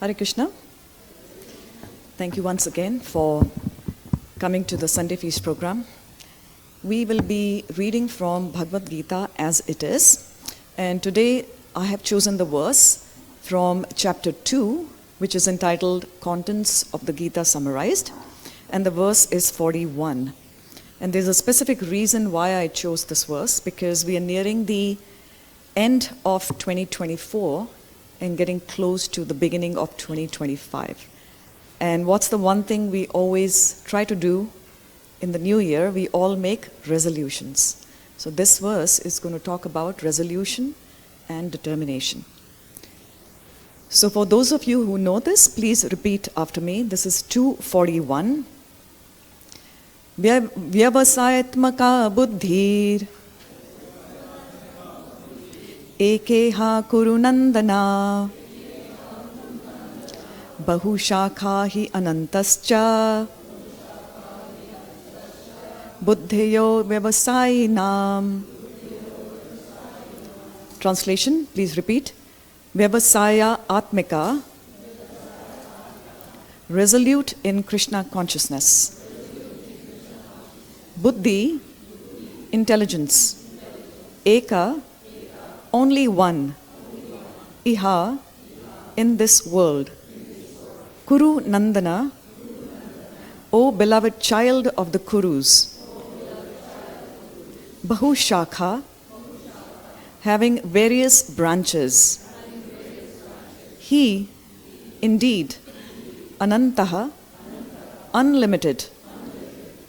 Hare Krishna. Thank you once again for coming to the Sunday Feast program. We will be reading from Bhagavad Gita as it is. And today I have chosen the verse from chapter 2, which is entitled Contents of the Gita Summarized. And the verse is 41. And there's a specific reason why I chose this verse, because we are nearing the end of 2024 and getting close to the beginning of 2025. And what's the one thing we always try to do in the new year? We all make resolutions. So this verse is going to talk about resolution and determination. So for those of you who know this, please repeat after me. This is 241. Vyavasayatmaka buddhir ekeha kurunandana bahushakha hi anantascha buddheyo vyavasayinam. Translation, please repeat. Vyavasaya atmika, resolute in Krishna consciousness. Buddhi, intelligence. Eka, only one. Iha, in this world. Kuru Nandana, O beloved child of the Kurus. Bahushakha, having various branches. He, indeed. Anantaha, unlimited.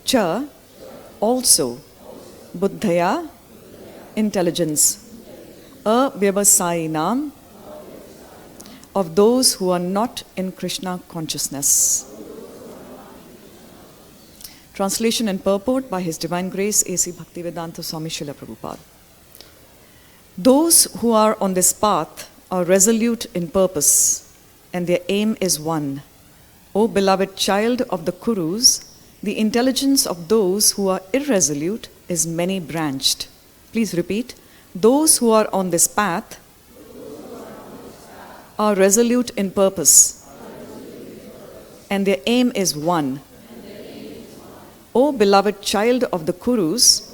Cha, also. Buddhaya, intelligence. Avyavasayinam, of those who are not in Krishna consciousness. Translation and purport by His Divine Grace A.C. Bhaktivedanta Swami Srila Prabhupada. Those who are on this path are resolute in purpose, and their aim is one. O beloved child of the Kurus, the intelligence of those who are irresolute is many-branched. Please repeat. Those who are on this path are resolute in purpose, and their aim is one. O beloved child of the Kurus,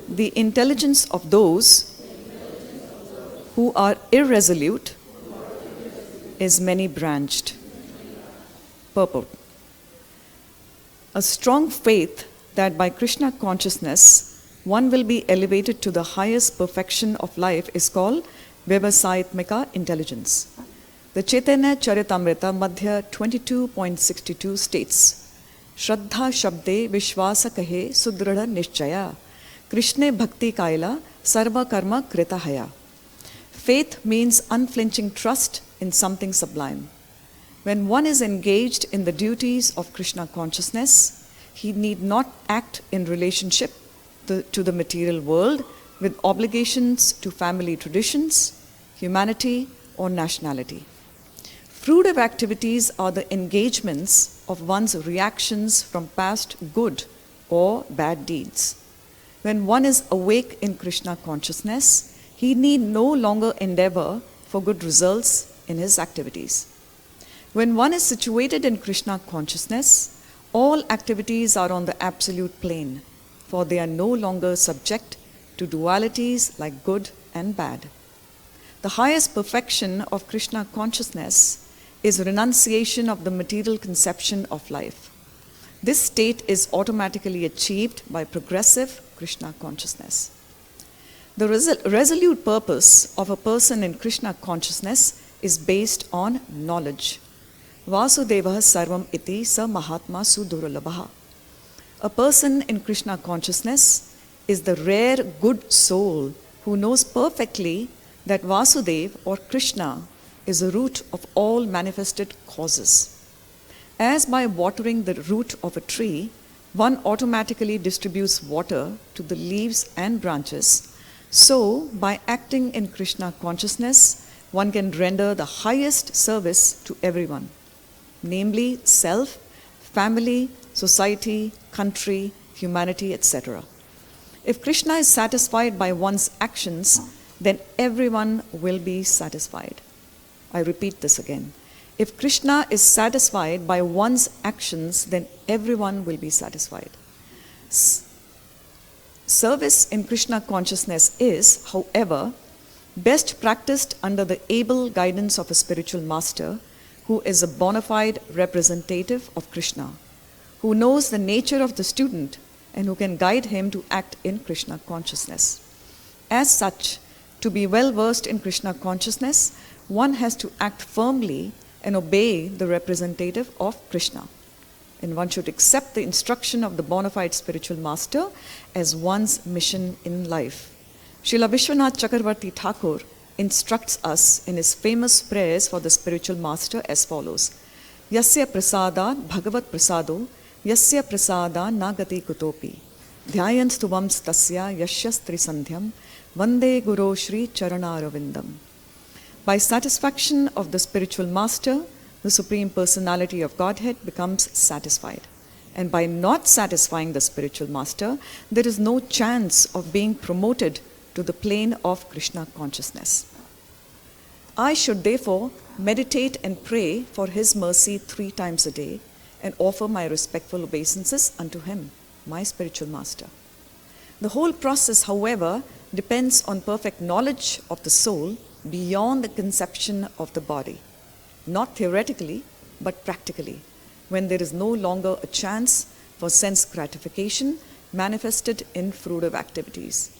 the intelligence of those who are irresolute is many-branched. Purport. A strong faith that by Krishna consciousness one will be elevated to the highest perfection of life is called Vyavasayatmika intelligence. The Chaitanya Charitamrita Madhya 22.62 states, Shraddha Shabde Vishwasa Kahe Sudrudha Nishchaya Krishne Bhakti Kaila Sarva Karma Kritahaya. Faith means unflinching trust in something sublime. When one is engaged in the duties of Krishna consciousness, he need not act in relationship to the material world with obligations to family traditions, humanity, or nationality. Fruitive activities are the engagements of one's reactions from past good or bad deeds. When one is awake in Krishna consciousness, he need no longer endeavor for good results in his activities. When one is situated in Krishna consciousness, all activities are on the absolute plane, for they are no longer subject to dualities like good and bad. The highest perfection of Krishna consciousness is renunciation of the material conception of life. This state is automatically achieved by progressive Krishna consciousness. The resolute purpose of a person in Krishna consciousness is based on knowledge. Vasudevah sarvam iti sa mahatma sudurlabha. A person in Krishna consciousness is the rare good soul who knows perfectly that Vasudev or Krishna is the root of all manifested causes. As by watering the root of a tree, one automatically distributes water to the leaves and branches, so by acting in Krishna consciousness, one can render the highest service to everyone, namely self, family, society, country, humanity, etc. If Krishna is satisfied by one's actions, then everyone will be satisfied. I repeat this again. If Krishna is satisfied by one's actions, then everyone will be satisfied. Service in Krishna consciousness is, however, best practiced under the able guidance of a spiritual master who is a bona fide representative of Krishna, who knows the nature of the student and who can guide him to act in Krishna consciousness. As such, to be well versed in Krishna consciousness, one has to act firmly and obey the representative of Krishna. And one should accept the instruction of the bona fide spiritual master as one's mission in life. Srila Vishwanath Chakravarti Thakur instructs us in his famous prayers for the spiritual master as follows. Yasya prasadat bhagavat prasado, yasya prasada nagati kutopi, dhyayan stubams tasya yashyas trisandhyam, vande guru shri charanaravindam. By satisfaction of the spiritual master, the Supreme Personality of Godhead becomes satisfied. And by not satisfying the spiritual master, there is no chance of being promoted to the plane of Krishna consciousness. I should therefore meditate and pray for his mercy 3 times a day and offer my respectful obeisances unto him, my spiritual master. The whole process, however, depends on perfect knowledge of the soul beyond the conception of the body. Not theoretically, but practically, when there is no longer a chance for sense gratification manifested in fruitive activities.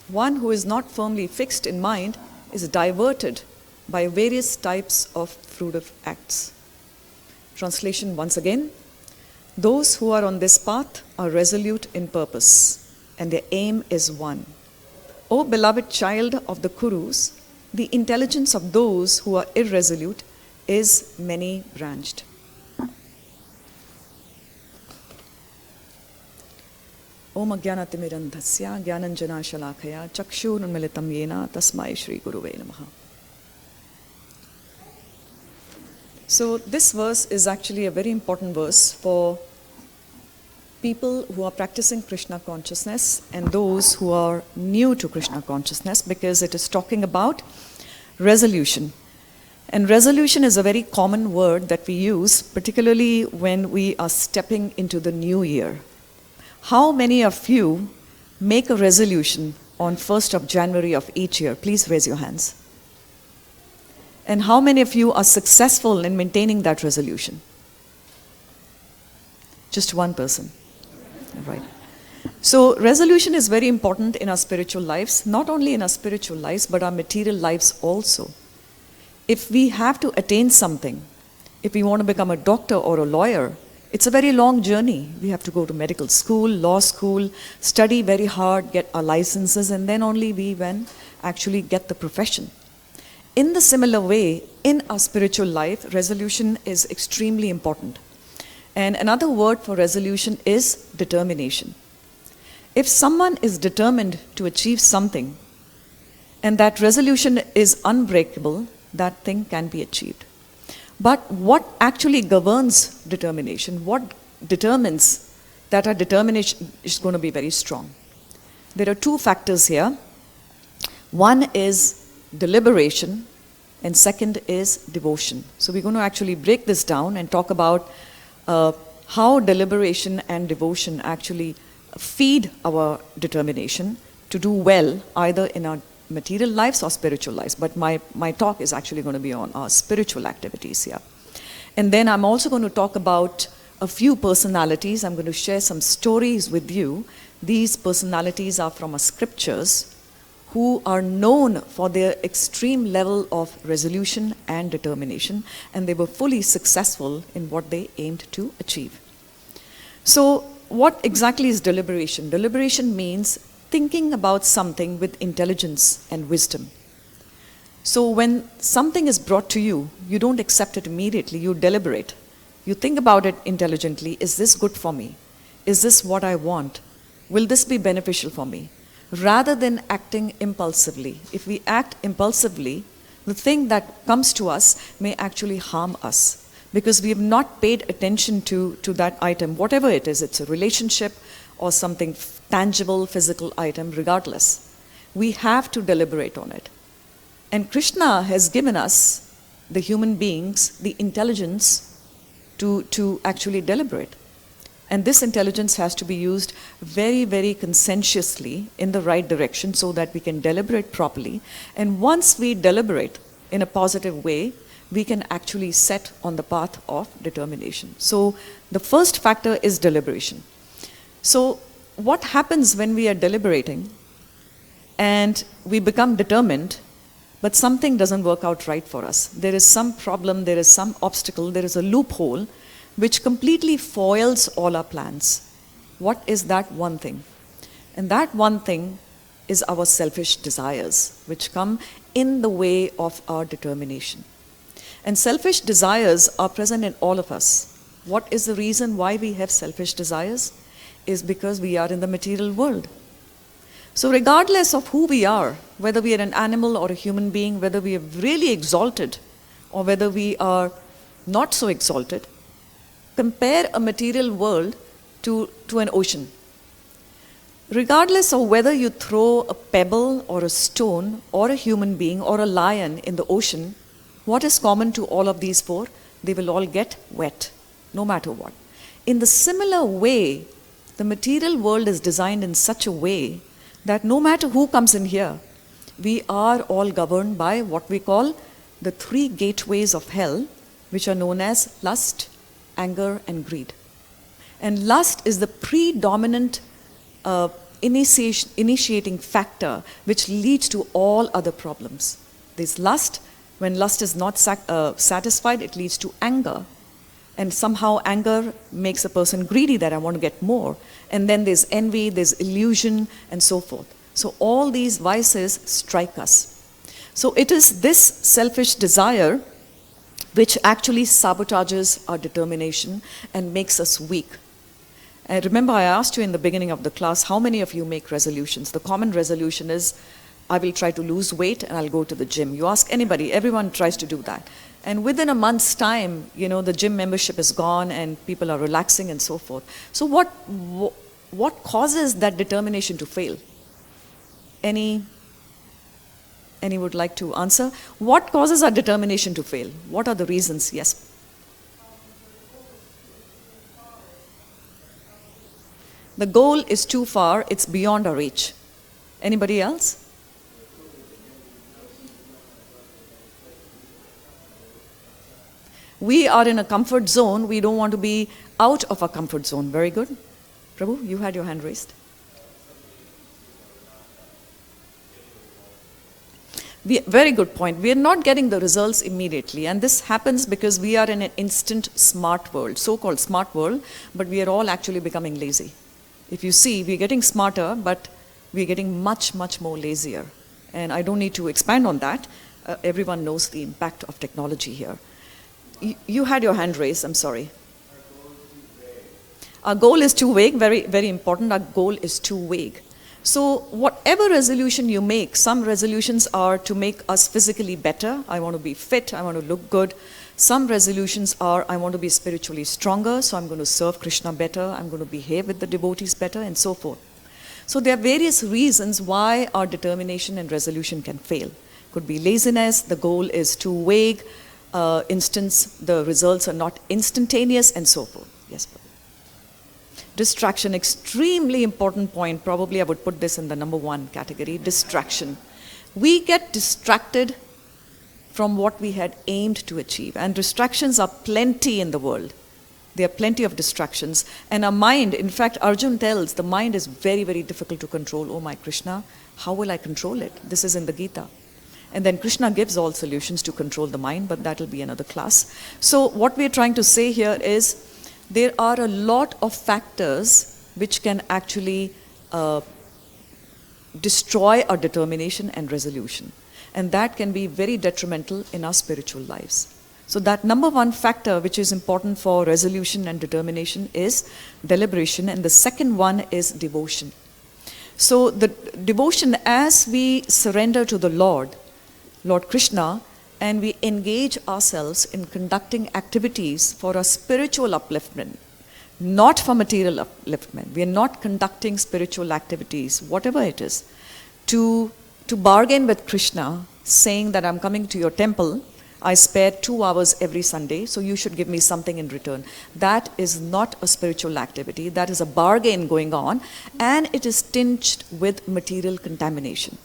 One who is not firmly fixed in mind is diverted by various types of fruitive acts. Translation once again. Those who are on this path are resolute in purpose, and their aim is one. O beloved child of the Kurus, the intelligence of those who are irresolute is many-branched. Om Ajnanatimirandhasya Jnananjana Shalakaya Chakshurunmilitam Yena Tasmai Shri Guruve Namaha. So this verse is actually a very important verse for people who are practicing Krishna consciousness and those who are new to Krishna consciousness, because it is talking about resolution. And resolution is a very common word that we use, particularly when we are stepping into the new year. How many of you make a resolution on 1st of January of each year? Please raise your hands. And how many of you are successful in maintaining that resolution? Just one person. Right. So resolution is very important in our spiritual lives, not only in our spiritual lives, but our material lives also. If we have to attain something, if we want to become a doctor or a lawyer, it's a very long journey. We have to go to medical school, law school, study very hard, get our licenses, and then only we then actually get the profession. In the similar way, in our spiritual life, resolution is extremely important. And another word for resolution is determination. If someone is determined to achieve something, and that resolution is unbreakable, that thing can be achieved. But what actually governs determination? What determines that our determination is going to be very strong? There are 2 factors here. One is deliberation, and second is devotion. So we're going to actually break this down and talk about how deliberation and devotion actually feed our determination to do well, either in our material lives or spiritual lives. But my talk is actually going to be on our spiritual activities here. And then I'm also going to talk about a few personalities. I'm going to share some stories with you. These personalities are from our scriptures, who are known for their extreme level of resolution and determination, and they were fully successful in what they aimed to achieve. So what exactly is deliberation? Deliberation means thinking about something with intelligence and wisdom. So when something is brought to you, you don't accept it immediately, you deliberate. You think about it intelligently. Is this good for me? Is this what I want? Will this be beneficial for me? Rather than acting impulsively. If we act impulsively, the thing that comes to us may actually harm us, because we have not paid attention to that item, whatever it is. It's a relationship or something tangible, physical item, regardless. We have to deliberate on it. And Krishna has given us the human beings the intelligence to actually deliberate. And this intelligence has to be used very, very conscientiously in the right direction so that we can deliberate properly. And once we deliberate in a positive way, we can actually set on the path of determination. So the first factor is deliberation. So what happens when we are deliberating and we become determined, but something doesn't work out right for us? There is some problem, there is some obstacle, there is a loophole which completely foils all our plans. What is that one thing? And that one thing is our selfish desires, which come in the way of our determination. And selfish desires are present in all of us. What is the reason why we have selfish desires? Is because we are in the material world. So regardless of who we are, whether we are an animal or a human being, whether we are really exalted or whether we are not so exalted, compare a material world to an ocean. Regardless of whether you throw a pebble or a stone or a human being or a lion in the ocean, what is common to all of these four? They will all get wet, no matter what. In the similar way, the material world is designed in such a way that no matter who comes in here, we are all governed by what we call the three gateways of hell, which are known as lust, anger, and greed. And lust is the predominant initiating factor which leads to all other problems. There's lust. When lust is not satisfied, it leads to anger. And somehow anger makes a person greedy, that I want to get more. And then there's envy, there's illusion, and so forth. So all these vices strike us. So it is this selfish desire which actually sabotages our determination and makes us weak. And remember, I asked you in the beginning of the class, how many of you make resolutions? The common resolution is, I will try to lose weight and I'll go to the gym. You ask anybody, everyone tries to do that. And within a month's time, the gym membership is gone and people are relaxing and so forth. So what causes that determination to fail? Any would like to answer? What causes our determination to fail? What are the reasons? Yes. The goal is too far, it's beyond our reach. Anybody else? We are in a comfort zone. We don't want to be out of our comfort zone. Very good. Prabhu, you had your hand raised. Very good point. We are not getting the results immediately. And this happens because we are in an instant smart world, so-called smart world, but we are all actually becoming lazy. If you see, we're getting smarter, but we're getting much, much more lazier. And I don't need to expand on that. Everyone knows the impact of technology here. You had your hand raised, I'm sorry. Our goal is too vague, very, very important. Our goal is too vague. So whatever resolution you make, some resolutions are to make us physically better. I want to be fit, I want to look good. Some resolutions are, I want to be spiritually stronger, so I'm going to serve Krishna better, I'm going to behave with the devotees better, and so forth. So there are various reasons why our determination and resolution can fail. Could be laziness, the goal is too vague, the results are not instantaneous, and so forth. Yes, Prabhu. Distraction, extremely important point. Probably I would put this in the number one category, distraction. We get distracted from what we had aimed to achieve. And distractions are plenty in the world. There are plenty of distractions. And our mind, in fact, Arjun tells, the mind is very, very difficult to control. Oh my Krishna, how will I control it? This is in the Gita. And then Krishna gives all solutions to control the mind, but that will be another class. So what we're trying to say here is, there are a lot of factors which can actually destroy our determination and resolution. And that can be very detrimental in our spiritual lives. So that number one factor which is important for resolution and determination is deliberation. And the second one is devotion. So the devotion, as we surrender to the Lord Krishna, and we engage ourselves in conducting activities for a spiritual upliftment, not for material upliftment. We are not conducting spiritual activities, whatever it is, to bargain with Krishna, saying that I'm coming to your temple, I spare 2 hours every Sunday, so you should give me something in return. That is not a spiritual activity. That is a bargain going on, and it is tinged with material contamination.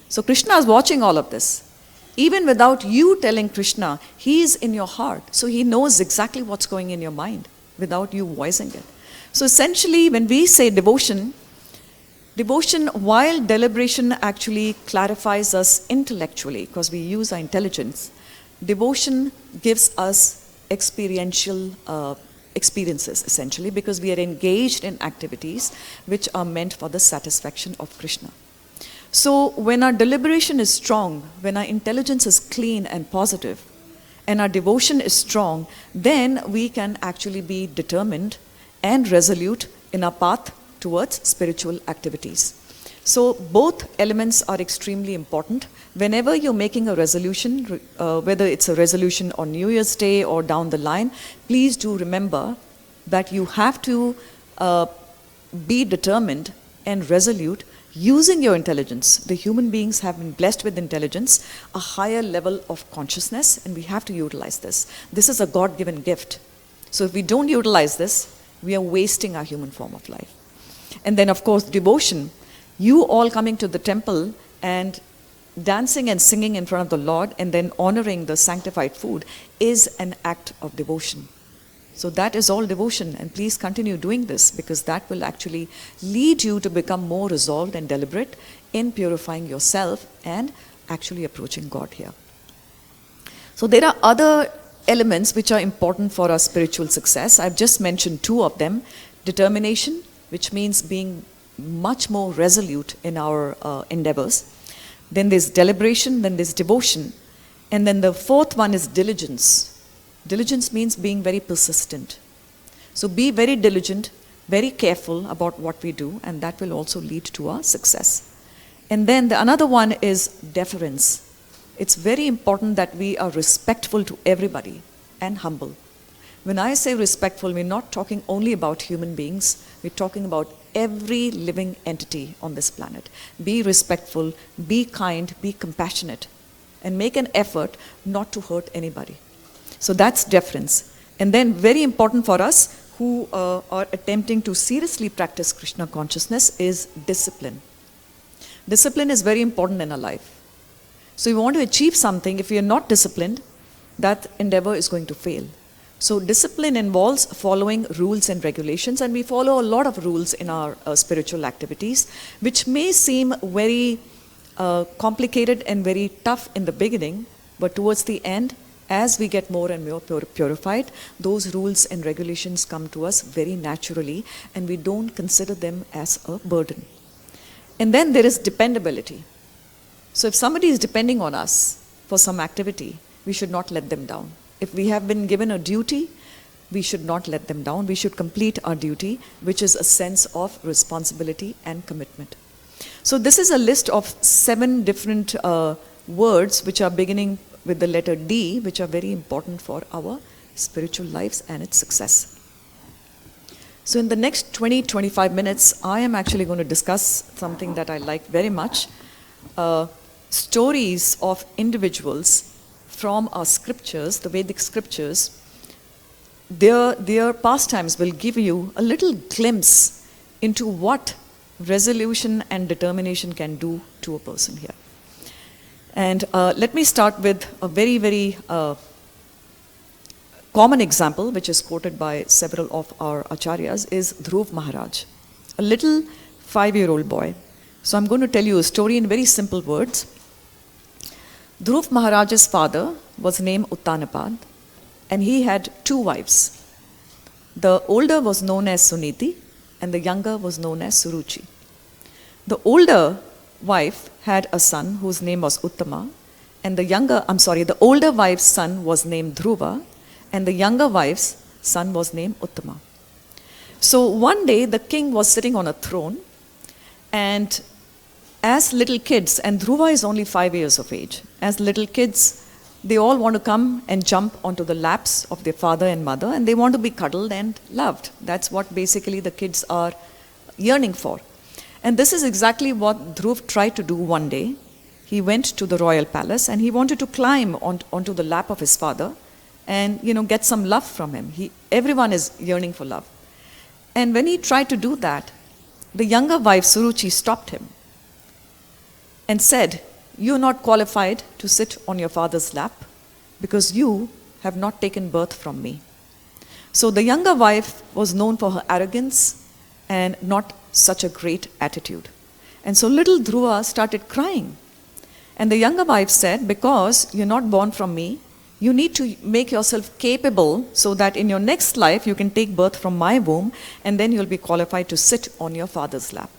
So Krishna is watching all of this. Even without you telling Krishna, he is in your heart. So he knows exactly what's going in your mind without you voicing it. So essentially, when we say devotion, while deliberation actually clarifies us intellectually, because we use our intelligence, devotion gives us experiential experiences, essentially, because we are engaged in activities which are meant for the satisfaction of Krishna. So when our deliberation is strong, when our intelligence is clean and positive, and our devotion is strong, then we can actually be determined and resolute in our path towards spiritual activities. So both elements are extremely important. Whenever you're making a resolution, whether it's a resolution on New Year's Day or down the line, please do remember that you have to be determined and resolute using your intelligence. The human beings have been blessed with intelligence, a higher level of consciousness, and we have to utilize this. This is a God-given gift. So if we don't utilize this, we are wasting our human form of life. And then, of course, devotion. You all coming to the temple and dancing and singing in front of the Lord and then honoring the sanctified food is an act of devotion. So that is all devotion, and please continue doing this, because that will actually lead you to become more resolved and deliberate in purifying yourself and actually approaching God here. So there are other elements which are important for our spiritual success. I've just mentioned 2 of them. Determination, which means being much more resolute in our endeavors. Then there's deliberation, then there's devotion. And then the 4th one is diligence. Diligence means being very persistent. So be very diligent, very careful about what we do, and that will also lead to our success. And then another one is deference. It's very important that we are respectful to everybody and humble. When I say respectful, we're not talking only about human beings. We're talking about every living entity on this planet. Be respectful, be kind, be compassionate, and make an effort not to hurt anybody. So that's deference. And then very important for us who are attempting to seriously practice Krishna consciousness is discipline. Discipline is very important in our life. So if you want to achieve something, if you're not disciplined, that endeavor is going to fail. So discipline involves following rules and regulations, and we follow a lot of rules in our spiritual activities, which may seem very complicated and very tough in the beginning, but towards the end, as we get more and more purified, those rules and regulations come to us very naturally, and we don't consider them as a burden. And then there is dependability. So if somebody is depending on us for some activity, we should not let them down. If we have been given a duty, we should not let them down. We should complete our duty, which is a sense of responsibility and commitment. So this is a list of 7 different words which are beginning with the letter D, which are very important for our spiritual lives and its success. So in the next 20-25 minutes, I am actually going to discuss something that I like very much, stories of individuals from our scriptures, the Vedic scriptures. Their pastimes will give you a little glimpse into what resolution and determination can do to a person here. And let me start with a very, very common example, which is quoted by several of our acharyas, is Dhruv Maharaj, a little 5-year-old boy. So I'm going to tell you a story in very simple words. Dhruv Maharaj's father was named Uttanapad, and he had 2 wives. The older was known as Suniti, and the younger was known as Suruchi. The older wife had a son whose name was Uttama, and the older wife's son was named Dhruva, and the younger wife's son was named Uttama. So one day the king was sitting on a throne, and as little kids, and Dhruva is only 5 years of age, as little kids, they all want to come and jump onto the laps of their father and mother, and they want to be cuddled and loved. That's what basically the kids are yearning for. And this is exactly what Dhruv tried to do one day. he went to the royal palace and he wanted to climb onto the lap of his father and get some love from him. Everyone is yearning for love. And when he tried to do that, the younger wife Suruchi stopped him and said, "You are not qualified to sit on your father's lap because you have not taken birth from me." So the younger wife was known for her arrogance and not such a great attitude. And so little Dhruva started crying. And the younger wife said, "Because you're not born from me, you need to make yourself capable so that in your next life you can take birth from my womb and then you'll be qualified to sit on your father's lap."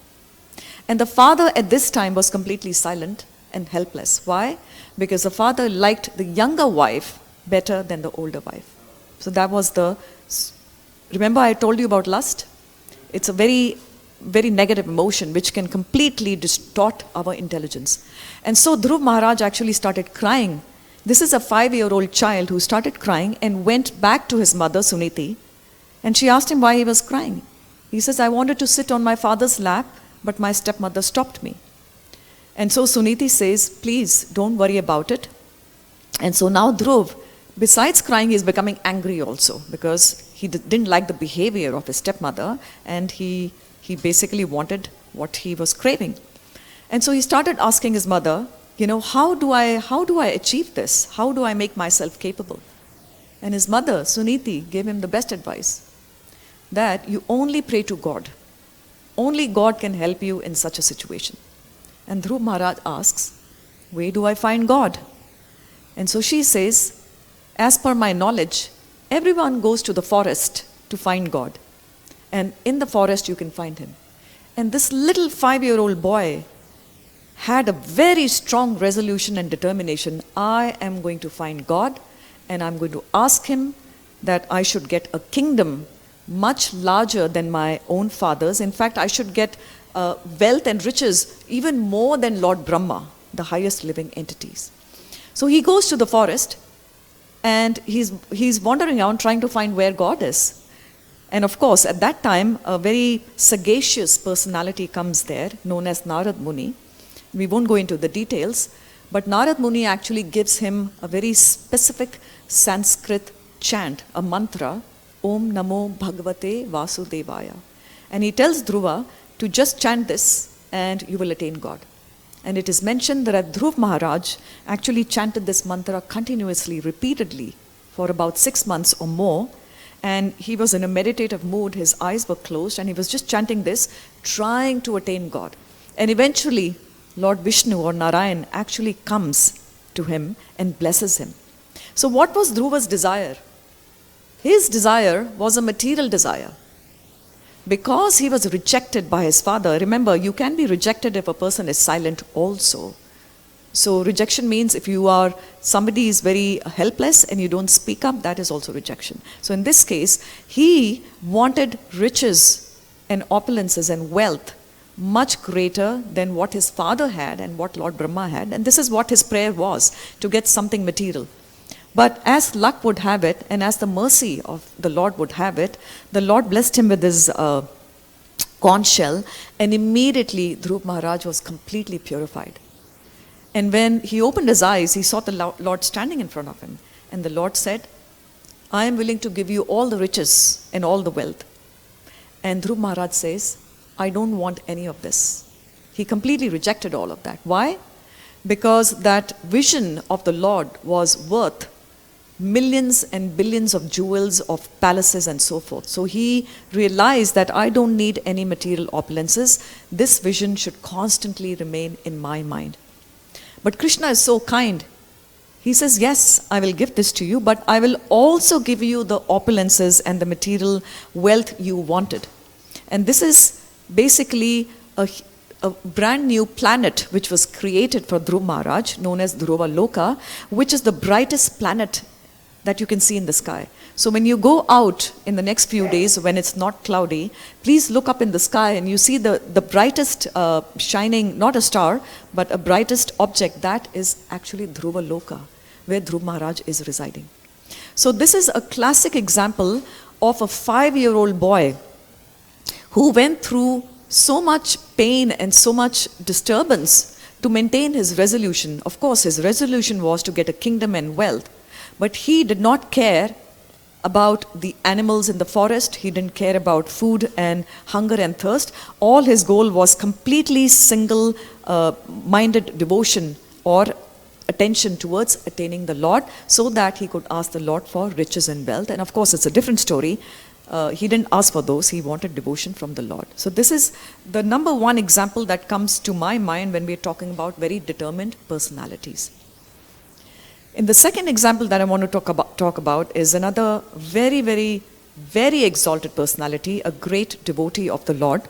And the father at this time was completely silent and helpless. Why? Because the father liked the younger wife better than the older wife. So that was remember I told you about lust? It's a very, very negative emotion which can completely distort our intelligence. And so Dhruv Maharaj actually started crying. This is a 5-year-old child who started crying and went back to his mother, Suniti, and she asked him why he was crying. He says, "I wanted to sit on my father's lap, but my stepmother stopped me." And so Suniti says, "Please don't worry about it." And so now Dhruv, besides crying, he's becoming angry also because he didn't like the behavior of his stepmother and he basically wanted what he was craving. And so he started asking his mother, how do I achieve this? How do I make myself capable? And his mother, Suniti, gave him the best advice, that you only pray to God. Only God can help you in such a situation. And Dhruv Maharaj asks, "Where do I find God?" And so she says, "As per my knowledge, everyone goes to the forest to find God. And in the forest you can find him." And this little 5-year-old boy had a very strong resolution and determination. I am going to find God and I'm going to ask him that I should get a kingdom much larger than my own father's. In fact, I should get wealth and riches even more than Lord Brahma, the highest living entities. So he goes to the forest and he's wandering around trying to find where God is. And of course, at that time, a very sagacious personality comes there, known as Narad Muni. We won't go into the details, but Narad Muni actually gives him a very specific Sanskrit chant, a mantra, Om Namo Bhagavate Vasudevaya. And he tells Dhruva to just chant this and you will attain God. And it is mentioned that Dhruv Maharaj actually chanted this mantra continuously, repeatedly, for about 6 months or more. And he was in a meditative mood, his eyes were closed, and he was just chanting this, trying to attain God. And eventually, Lord Vishnu or Narayan actually comes to him and blesses him. So what was Dhruva's desire? His desire was a material desire. Because he was rejected by his father, remember, you can be rejected if a person is silent also. So rejection means if somebody is very helpless and you don't speak up, that is also rejection. So in this case, he wanted riches and opulences and wealth much greater than what his father had and what Lord Brahma had. And this is what his prayer was, to get something material. But as luck would have it, and as the mercy of the Lord would have it, the Lord blessed him with his conch shell, and immediately Dhruv Maharaj was completely purified. And when he opened his eyes, he saw the Lord standing in front of him. And the Lord said, "I am willing to give you all the riches and all the wealth." And Dhruv Maharaj says, "I don't want any of this." He completely rejected all of that. Why? Because that vision of the Lord was worth millions and billions of jewels, of palaces and so forth. So he realized that I don't need any material opulences. This vision should constantly remain in my mind. But Krishna is so kind. He says, "Yes, I will give this to you, but I will also give you the opulences and the material wealth you wanted." And this is basically a brand new planet which was created for Dhruv Maharaj, known as Dhruva Loka, which is the brightest planet that you can see in the sky. So when you go out in the next few days when it's not cloudy, please look up in the sky and you see the brightest shining, not a star, but a brightest object. That is actually Dhruva Loka, where Dhruv Maharaj is residing. So this is a classic example of a 5-year-old boy who went through so much pain and so much disturbance to maintain his resolution. Of course, his resolution was to get a kingdom and wealth, but he did not care about the animals in the forest. He didn't care about food and hunger and thirst. All his goal was completely single-minded devotion or attention towards attaining the Lord, so that he could ask the Lord for riches and wealth. And of course, it's a different story. He didn't ask for those. He wanted devotion from the Lord. So this is the number one example that comes to my mind when we're talking about very determined personalities. In the second example that I want to talk about is another very, very, very exalted personality, a great devotee of the Lord,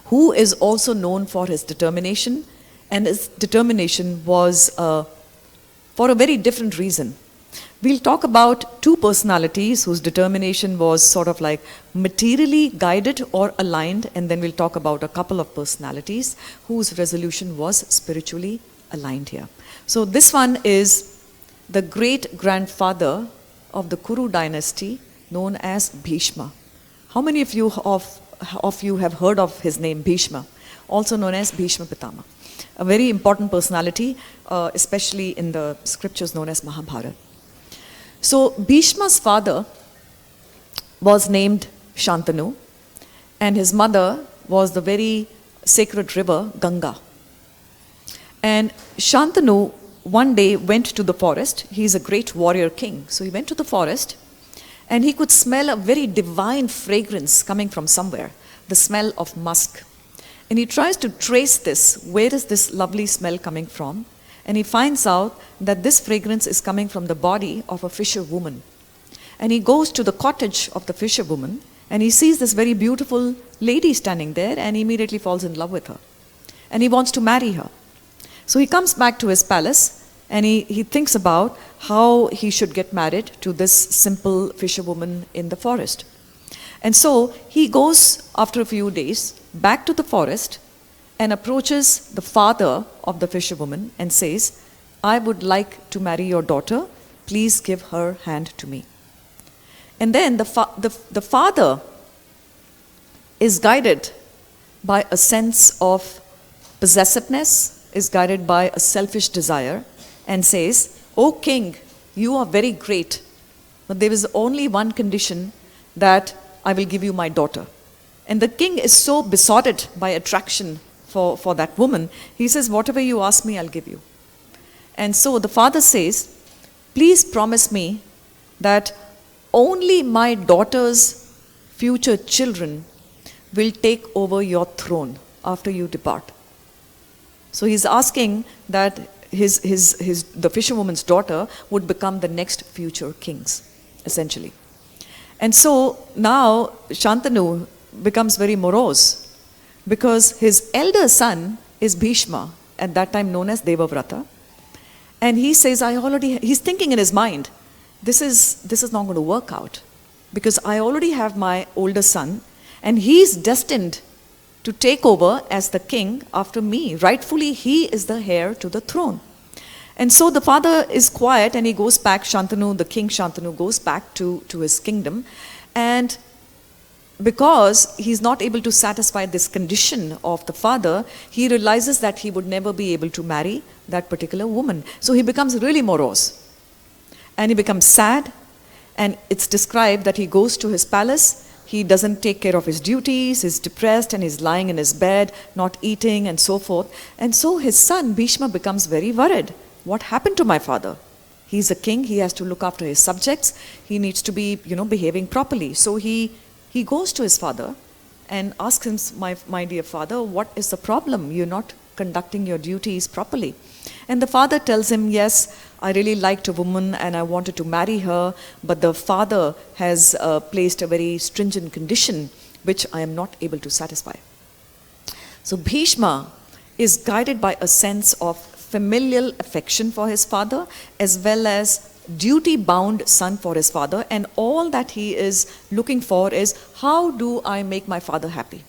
who is also known for his determination. And his determination was for a very different reason. We'll talk about two personalities whose determination was sort of like materially guided or aligned, and then we'll talk about a couple of personalities whose resolution was spiritually aligned here. So this one is the great-grandfather of the Kuru dynasty, known as Bhishma. How many of you have heard of his name, Bhishma, also known as Bhishma Pitama? A very important personality, especially in the scriptures known as Mahabharata. So Bhishma's father was named Shantanu, and his mother was the very sacred river Ganga. And Shantanu one day went to the forest. He is a great warrior king. So he went to the forest, and he could smell a very divine fragrance coming from somewhere, the smell of musk. And he tries to trace this. Where is this lovely smell coming from? And he finds out that this fragrance is coming from the body of a fisherwoman. And he goes to the cottage of the fisherwoman, and he sees this very beautiful lady standing there, and he immediately falls in love with her. And he wants to marry her. So he comes back to his palace, and he thinks about how he should get married to this simple fisherwoman in the forest. And so he goes, after a few days, back to the forest and approaches the father of the fisherwoman and says, "I would like to marry your daughter. Please give her hand to me." And then the father is guided by a sense of possessiveness, is guided by a selfish desire, and says, "O king, you are very great, but there is only one condition, that I will give you my daughter." And the king is so besotted by attraction for that woman, he says, "Whatever you ask me, I'll give you." And so the father says, "Please promise me that only my daughter's future children will take over your throne after you depart." So he's asking that the fisherwoman's daughter would become the next future kings, essentially. And so now Shantanu becomes very morose, because his elder son is Bhishma, at that time known as Devavrata. And he says, he's thinking in his mind, this is not going to work out, because I already have my older son, and he's destined to take over as the king after me. Rightfully, he is the heir to the throne. And so the father is quiet, and he goes back, the king Shantanu goes back to his kingdom. And because he's not able to satisfy this condition of the father, he realizes that he would never be able to marry that particular woman. So he becomes really morose. And he becomes sad, and it's described that he goes to his palace. He doesn't take care of his duties, he's depressed, and he's lying in his bed, not eating, and so forth. And so his son Bhishma becomes very worried. What happened to my father? He's a king, he has to look after his subjects, he needs to be, behaving properly. So he goes to his father and asks him, my dear father, what is the problem? You're not conducting your duties properly. And the father tells him, yes, I really liked a woman and I wanted to marry her, but the father has placed a very stringent condition which I am not able to satisfy. So Bhishma is guided by a sense of familial affection for his father, as well as duty-bound son for his father, and all that he is looking for is, how do I make my father happy?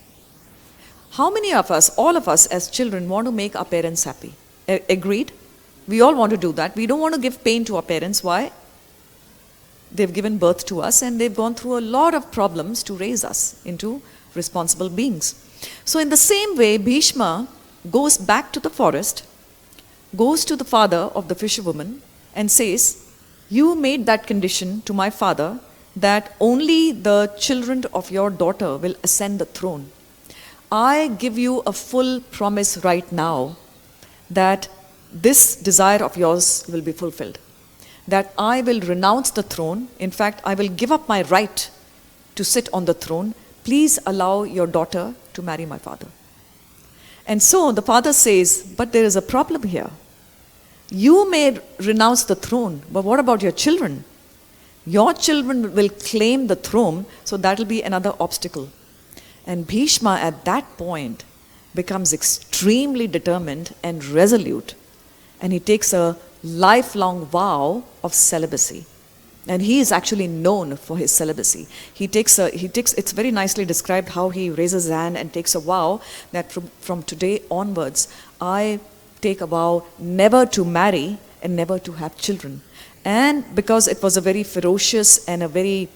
How many of us, all of us as children, want to make our parents happy? Agreed? We all want to do that. We don't want to give pain to our parents. Why? They've given birth to us, and they've gone through a lot of problems to raise us into responsible beings. So in the same way, Bhishma goes back to the forest, goes to the father of the fisherwoman and says, "You made that condition to my father that only the children of your daughter will ascend the throne. I give you a full promise right now that this desire of yours will be fulfilled. That I will renounce the throne. In fact, I will give up my right to sit on the throne. Please allow your daughter to marry my father." And so the father says, "But there is a problem here. You may renounce the throne, but what about your children? Your children will claim the throne, so that will be another obstacle." And Bhishma at that point becomes extremely determined and resolute, and he takes a lifelong vow of celibacy. And he is actually known for his celibacy. It's very nicely described how he raises his hand and takes a vow that from today onwards, I take a vow never to marry and never to have children. And because it was a very ferocious and a very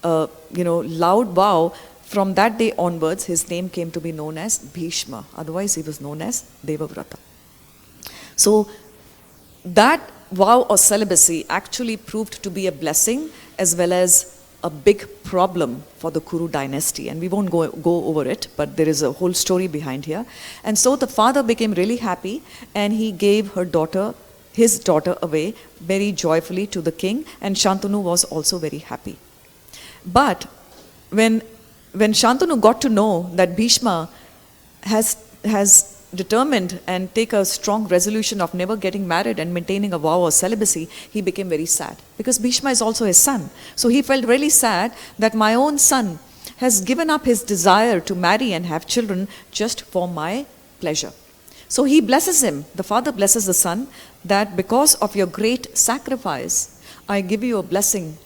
loud vow, from that day onwards, his name came to be known as Bhishma. Otherwise, he was known as Devavrata. So that vow of celibacy actually proved to be a blessing as well as a big problem for the Kuru dynasty. And we won't go over it, but there is a whole story behind here. And so the father became really happy, and he gave his daughter away very joyfully to the king, and Shantanu was also very happy. But when Shantanu got to know that Bhishma has determined and take a strong resolution of never getting married and maintaining a vow of celibacy, he became very sad, because Bhishma is also his son. So he felt really sad that my own son has given up his desire to marry and have children just for my pleasure. So he blesses him. The father blesses the son that because of your great sacrifice, I give you a blessing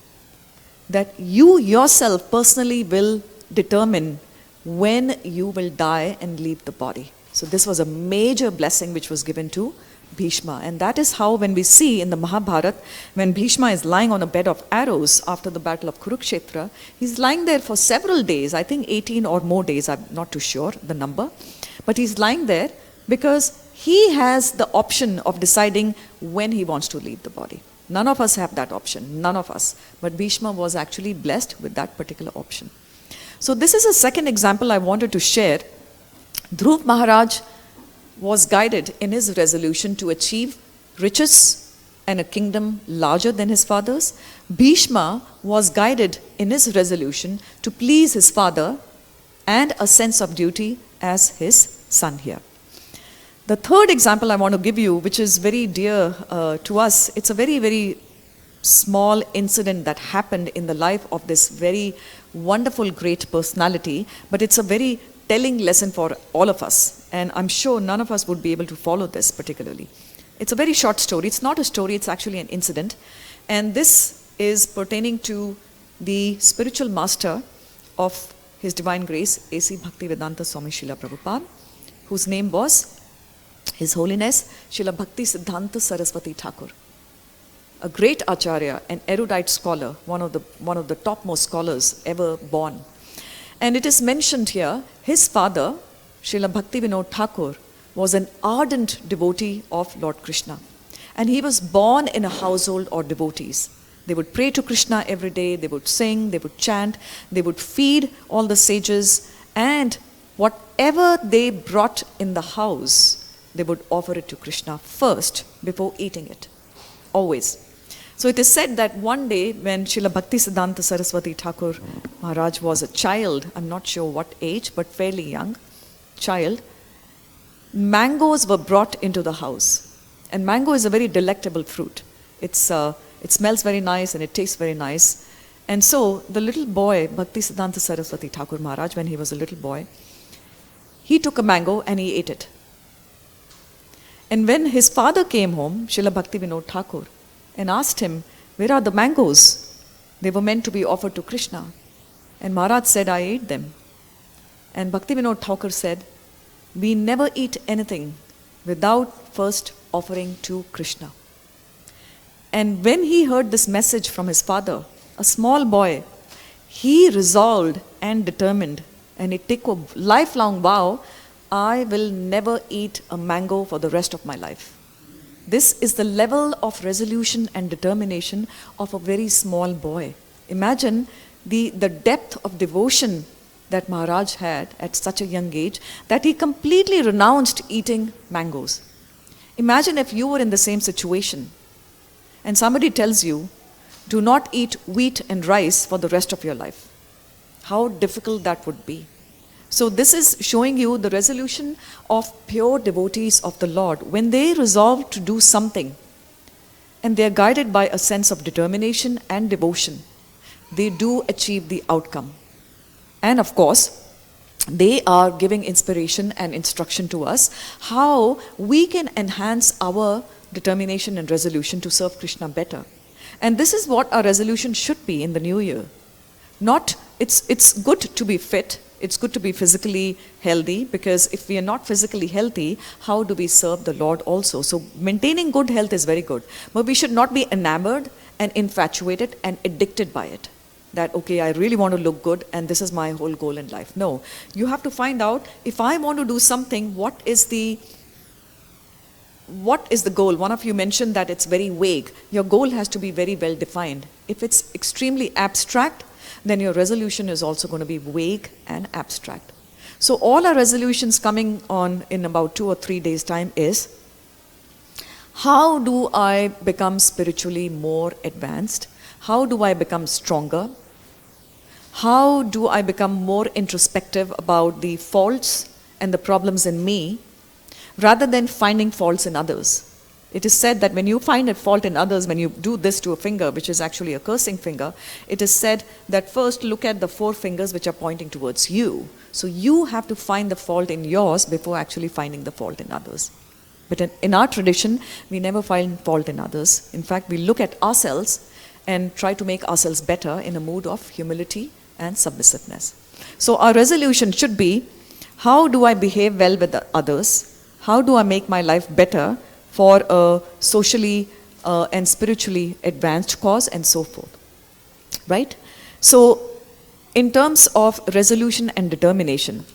that you yourself personally will determine when you will die and leave the body. So this was a major blessing which was given to Bhishma. And that is how, when we see in the Mahabharata, when Bhishma is lying on a bed of arrows after the battle of Kurukshetra, he's lying there for several days, I think 18 or more days, I'm not too sure the number. But he's lying there because he has the option of deciding when he wants to leave the body. None of us have that option, none of us. But Bhishma was actually blessed with that particular option. So this is a second example I wanted to share. Dhruv Maharaj was guided in his resolution to achieve riches and a kingdom larger than his father's. Bhishma was guided in his resolution to please his father and a sense of duty as his son here. The third example I want to give you, which is very dear to us, it's a very, very small incident that happened in the life of this very wonderful, great personality, but it's a very telling lesson for all of us. And I'm sure none of us would be able to follow this particularly. It's a very short story. It's not a story, it's actually an incident. And this is pertaining to the spiritual master of His Divine Grace, A.C. Bhaktivedanta Swami Srila Prabhupada, whose name was His Holiness Srila Bhakti Siddhanta Saraswati Thakur. A great acharya, an erudite scholar, one of the topmost scholars ever born. And it is mentioned here, his father, Srila Bhaktivinoda Thakur, was an ardent devotee of Lord Krishna. And he was born in a household of devotees. They would pray to Krishna every day, they would sing, they would chant, they would feed all the sages, and whatever they brought in the house, they would offer it to Krishna first before eating it. Always. So it is said that one day when Srila Bhakti Siddhanta Saraswati Thakur Maharaj was a child, I'm not sure what age, but fairly young child, mangoes were brought into the house. And mango is a very delectable fruit. It smells very nice and it tastes very nice. And so the little boy, Bhakti Siddhanta Saraswati Thakur Maharaj, when he was a little boy, he took a mango and he ate it. And when his father came home, Srila Bhaktivinoda Thakur, and asked him, where are the mangoes? They were meant to be offered to Krishna. And Maharaj said, I ate them. And Bhaktivinoda Thakur said, we never eat anything without first offering to Krishna. And when he heard this message from his father, a small boy, he resolved and determined, and he took a lifelong vow I will never eat a mango for the rest of my life. This is the level of resolution and determination of a very small boy. Imagine the depth of devotion that Maharaj had at such a young age that he completely renounced eating mangoes. Imagine if you were in the same situation and somebody tells you, do not eat wheat and rice for the rest of your life. How difficult that would be. So this is showing you the resolution of pure devotees of the Lord. When they resolve to do something and they are guided by a sense of determination and devotion, they do achieve the outcome. And of course, they are giving inspiration and instruction to us how we can enhance our determination and resolution to serve Krishna better. And this is what our resolution should be in the new year. It's good to be fit, it's good to be physically healthy, because if we are not physically healthy, how do we serve the Lord also? So maintaining good health is very good, but we should not be enamored and infatuated and addicted by it. That, okay, I really want to look good and this is my whole goal in life. No, you have to find out, if I want to do something, what is the goal? One of you mentioned that it's very vague. Your goal has to be very well defined. If it's extremely abstract, then your resolution is also going to be vague and abstract. So all our resolutions coming on in about 2 or 3 days' time is, how do I become spiritually more advanced? How do I become stronger? How do I become more introspective about the faults and the problems in me, rather than finding faults in others? It is said that when you find a fault in others, when you do this to a finger, which is actually a cursing finger, it is said that first look at the 4 fingers which are pointing towards you. So you have to find the fault in yours before actually finding the fault in others. But in our tradition, we never find fault in others. In fact, we look at ourselves and try to make ourselves better in a mood of humility and submissiveness. So our resolution should be, how do I behave well with others? How do I make my life better for a socially and spiritually advanced cause, and so forth, right? So in terms of resolution and determination,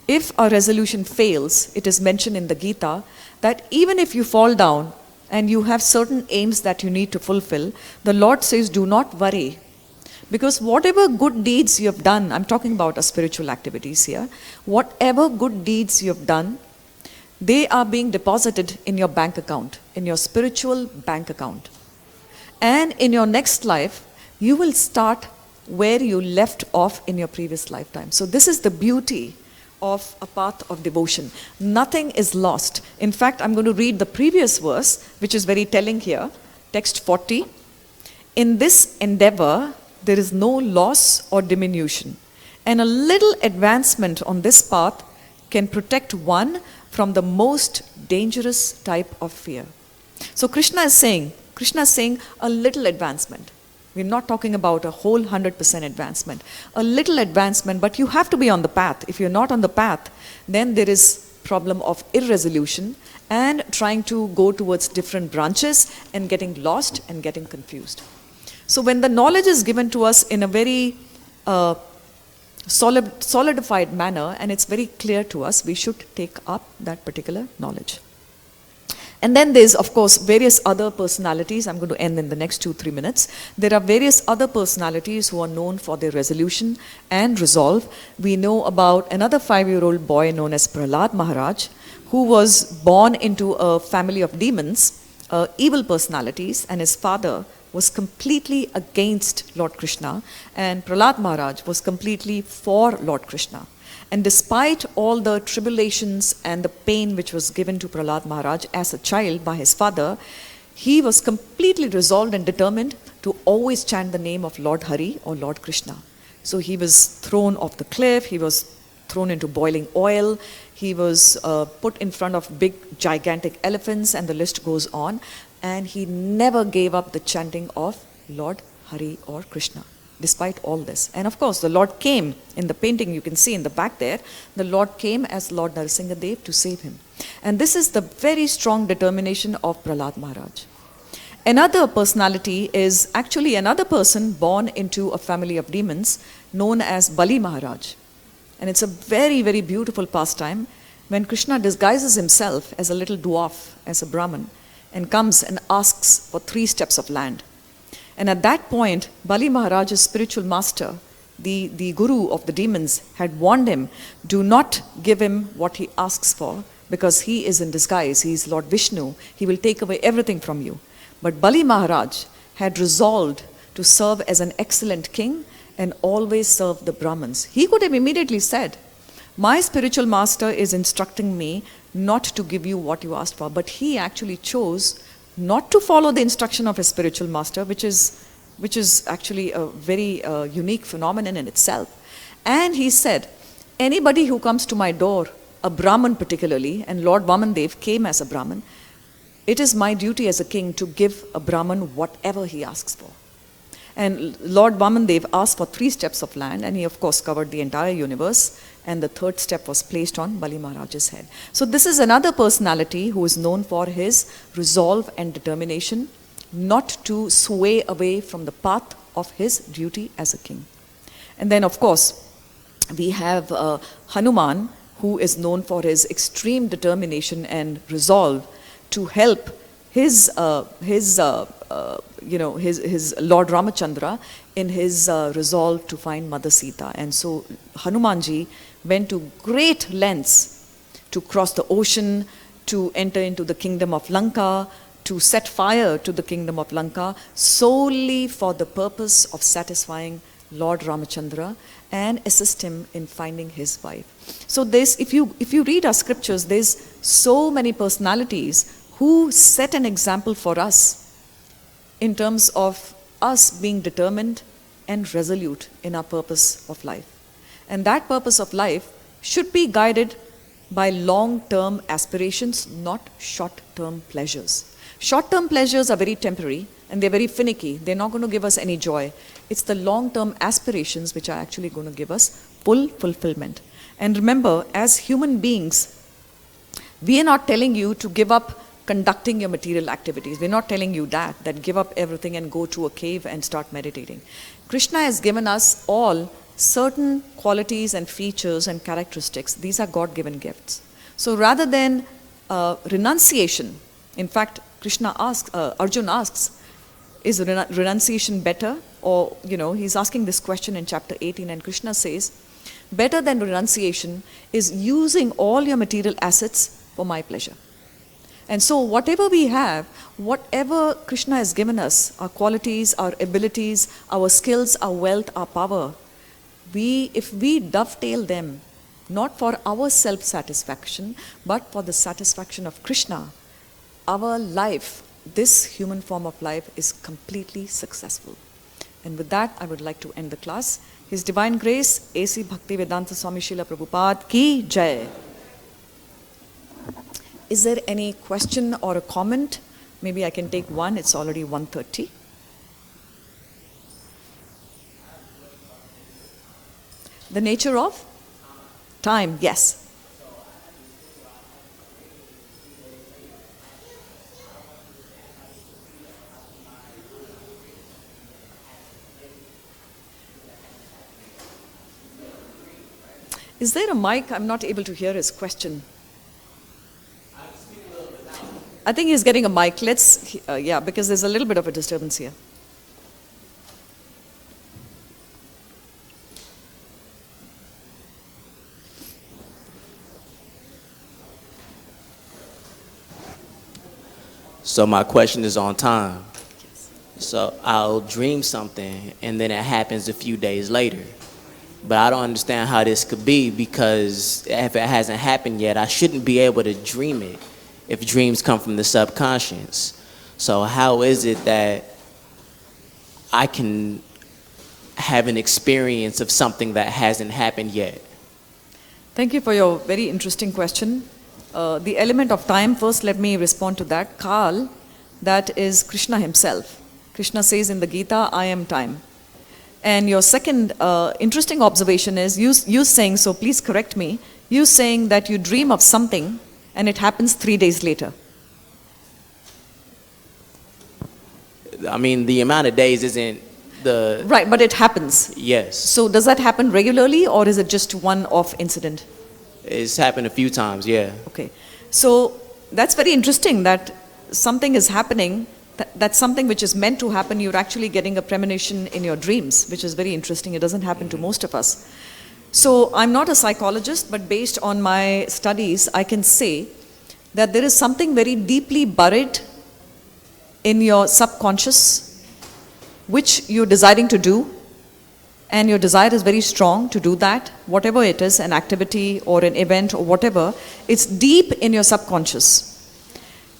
if a resolution fails, it is mentioned in the Gita that even if you fall down and you have certain aims that you need to fulfill, the Lord says, do not worry. Because whatever good deeds you have done, I'm talking about our spiritual activities here, whatever good deeds you have done, they are being deposited in your bank account, in your spiritual bank account. And in your next life, you will start where you left off in your previous lifetime. So this is the beauty of a path of devotion. Nothing is lost. In fact, I'm going to read the previous verse, which is very telling here, text 40. In this endeavor, there is no loss or diminution, and a little advancement on this path can protect one from the most dangerous type of fear. So Krishna is saying a little advancement. We're not talking about a whole 100% advancement. A little advancement, but you have to be on the path. If you're not on the path, then there is problem of irresolution and trying to go towards different branches and getting lost and getting confused. So when the knowledge is given to us in a very solidified manner, and it's very clear to us, we should take up that particular knowledge. And then there's, of course, various other personalities. I'm going to end in the next 2-3 minutes. There are various other personalities who are known for their resolution and resolve. We know about another 5-year-old boy known as Prahlad Maharaj, who was born into a family of demons, evil personalities, and his father was completely against Lord Krishna, and Prahlad Maharaj was completely for Lord Krishna. And despite all the tribulations and the pain which was given to Prahlad Maharaj as a child by his father, he was completely resolved and determined to always chant the name of Lord Hari or Lord Krishna. So he was thrown off the cliff, he was thrown into boiling oil, he was put in front of big gigantic elephants, and the list goes on. And he never gave up the chanting of Lord Hari or Krishna, despite all this. And of course, the Lord came. In the painting you can see in the back there, the Lord came as Lord Narasimhadev to save him. And this is the very strong determination of Prahlad Maharaj. Another personality is actually another person born into a family of demons known as Bali Maharaj. And it's a very, very beautiful pastime. when Krishna disguises himself as a little dwarf, as a Brahmin, and comes and asks for 3 steps of land. And at that point, Bali Maharaj's spiritual master, the guru of the demons, had warned him, do not give him what he asks for, because he is in disguise, he is Lord Vishnu, he will take away everything from you. But Bali Maharaj had resolved to serve as an excellent king and always serve the Brahmins. He could have immediately said, my spiritual master is instructing me not to give you what you asked for, but he actually chose not to follow the instruction of his spiritual master, which is actually a very unique phenomenon in itself. And he said, anybody who comes to my door, a Brahmin particularly, and Lord Vamandev came as a Brahmin, it is my duty as a king to give a Brahmin whatever he asks for. And Lord Vamandev asked for 3 steps of land, and he of course covered the entire universe, and the 3rd step was placed on Bali Maharaj's head. So this is another personality who is known for his resolve and determination not to sway away from the path of his duty as a king. And then of course we have Hanuman, who is known for his extreme determination and resolve to help his Lord Ramachandra in his resolve to find Mother Sita. And so Hanumanji went to great lengths to cross the ocean, to enter into the kingdom of Lanka, to set fire to the kingdom of Lanka, solely for the purpose of satisfying Lord Ramachandra and assist him in finding his wife. So if you read our scriptures, there's so many personalities who set an example for us in terms of us being determined and resolute in our purpose of life. And that purpose of life should be guided by long-term aspirations, not short-term pleasures. Short-term pleasures are very temporary and they're very finicky. They're not going to give us any joy. It's the long-term aspirations which are actually going to give us full fulfillment. And remember, as human beings, we are not telling you to give up conducting your material activities. We're not telling you that give up everything and go to a cave and start meditating. Krishna has given us all certain qualities and features and characteristics. These are God-given gifts. So rather than renunciation, in fact, Arjuna asks, is renunciation better? Or, he's asking this question in chapter 18, and Krishna says, better than renunciation is using all your material assets for my pleasure. And so whatever we have, whatever Krishna has given us, our qualities, our abilities, our skills, our wealth, our power, if we dovetail them, not for our self-satisfaction, but for the satisfaction of Krishna, our life, this human form of life, is completely successful. And with that, I would like to end the class. His Divine Grace, A.C. Bhaktivedanta Swami Srila Prabhupada Ki Jai. Is there any question or a comment? Maybe I can take one. It's already 1:30. The nature of time, yes. Is there a mic? I'm not able to hear his question. I think he's getting a mic. Because there's a little bit of a disturbance here. So my question is on time. So I'll dream something and then it happens a few days later. But I don't understand how this could be, because if it hasn't happened yet, I shouldn't be able to dream it if dreams come from the subconscious. So how is it that I can have an experience of something that hasn't happened yet? Thank you for your very interesting question. The element of time, first let me respond to that. Kal, that is Krishna himself. Krishna says in the Gita, I am time. And your second interesting observation is you saying, so please correct me, you saying that you dream of something and it happens 3 days later. I mean, the amount of days isn't the... Right, but it happens. Yes. So does that happen regularly, or is it just one-off incident? It's happened a few times, yeah. Okay. So that's very interesting that something is happening, that's something which is meant to happen, you're actually getting a premonition in your dreams, which is very interesting. It doesn't happen to most of us. So I'm not a psychologist, but based on my studies, I can say that there is something very deeply buried in your subconscious, which you're desiring to do, and your desire is very strong to do that, whatever it is, an activity or an event or whatever, it's deep in your subconscious.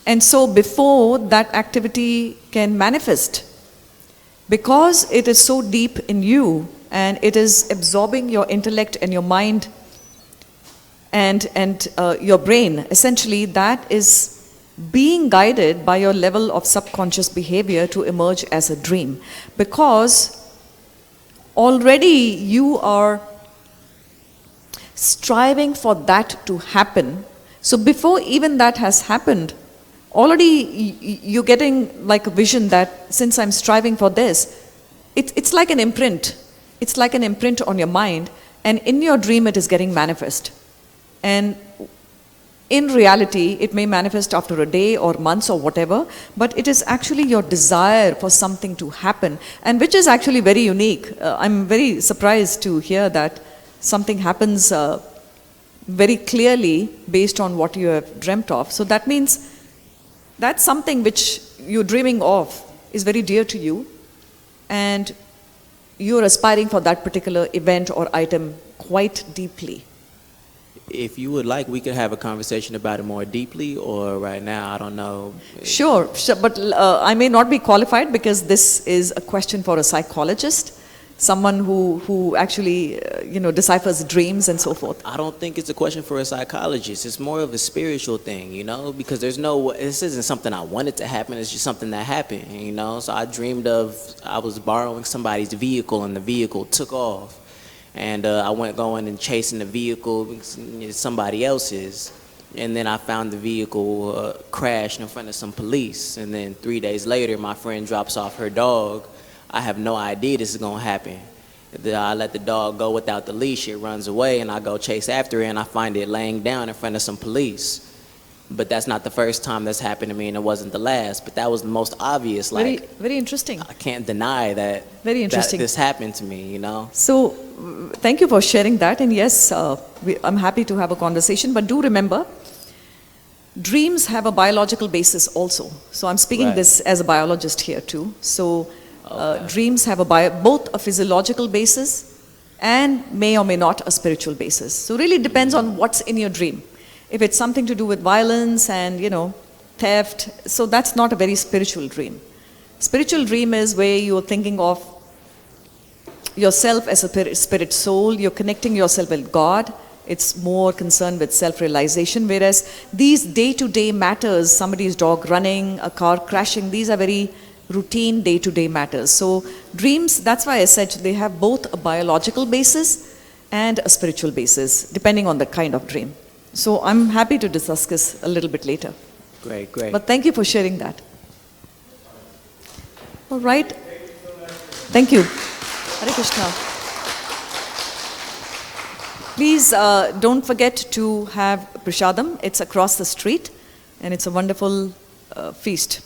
And so before that activity can manifest, because it is so deep in you and it is absorbing your intellect and your mind and your brain, essentially that is being guided by your level of subconscious behavior to emerge as a dream. Because already you are striving for that to happen. So before even that has happened, already you're getting like a vision that since I'm striving for this, it's like an imprint. It's like an imprint on your mind, and in your dream it is getting manifest. And in reality, it may manifest after a day or months or whatever, but it is actually your desire for something to happen, and which is actually very unique. I'm very surprised to hear that something happens very clearly based on what you have dreamt of. So that means that's something which you're dreaming of is very dear to you, and you're aspiring for that particular event or item quite deeply. If you would like, we could have a conversation about it more deeply, or right now, I don't know. Sure, but I may not be qualified because this is a question for a psychologist, someone who actually deciphers dreams and so forth. I don't think it's a question for a psychologist. It's more of a spiritual thing, because this isn't something I wanted to happen. It's just something that happened, So I dreamed I was borrowing somebody's vehicle and the vehicle took off. And I went going and chasing the vehicle, somebody else's. And then I found the vehicle crashed in front of some police. And then 3 days later, my friend drops off her dog. I have no idea this is going to happen. I let the dog go without the leash. It runs away, and I go chase after it, and I find it laying down in front of some police. But that's not the first time that's happened to me, and it wasn't the last. But that was the most obvious. Very interesting. I can't deny that. Very interesting. That this happened to me, So, thank you for sharing that. And yes, I'm happy to have a conversation. But do remember, dreams have a biological basis also. So I'm speaking Right. this as a biologist here too. So Okay. dreams have both a physiological basis and may or may not a spiritual basis. So really depends on what's in your dream. If it's something to do with violence and theft, so that's not a very spiritual dream. Spiritual dream is where you're thinking of yourself as a spirit soul, you're connecting yourself with God. It's more concerned with self-realization, whereas these day-to-day matters, somebody's dog running, a car crashing, these are very routine day-to-day matters. So dreams, that's why I said they have both a biological basis and a spiritual basis, depending on the kind of dream. So I'm happy to discuss this a little bit later. Great, great. But thank you for sharing that. All right. Thank you. Hare Krishna. Please don't forget to have Prashadam. It's across the street and it's a wonderful feast.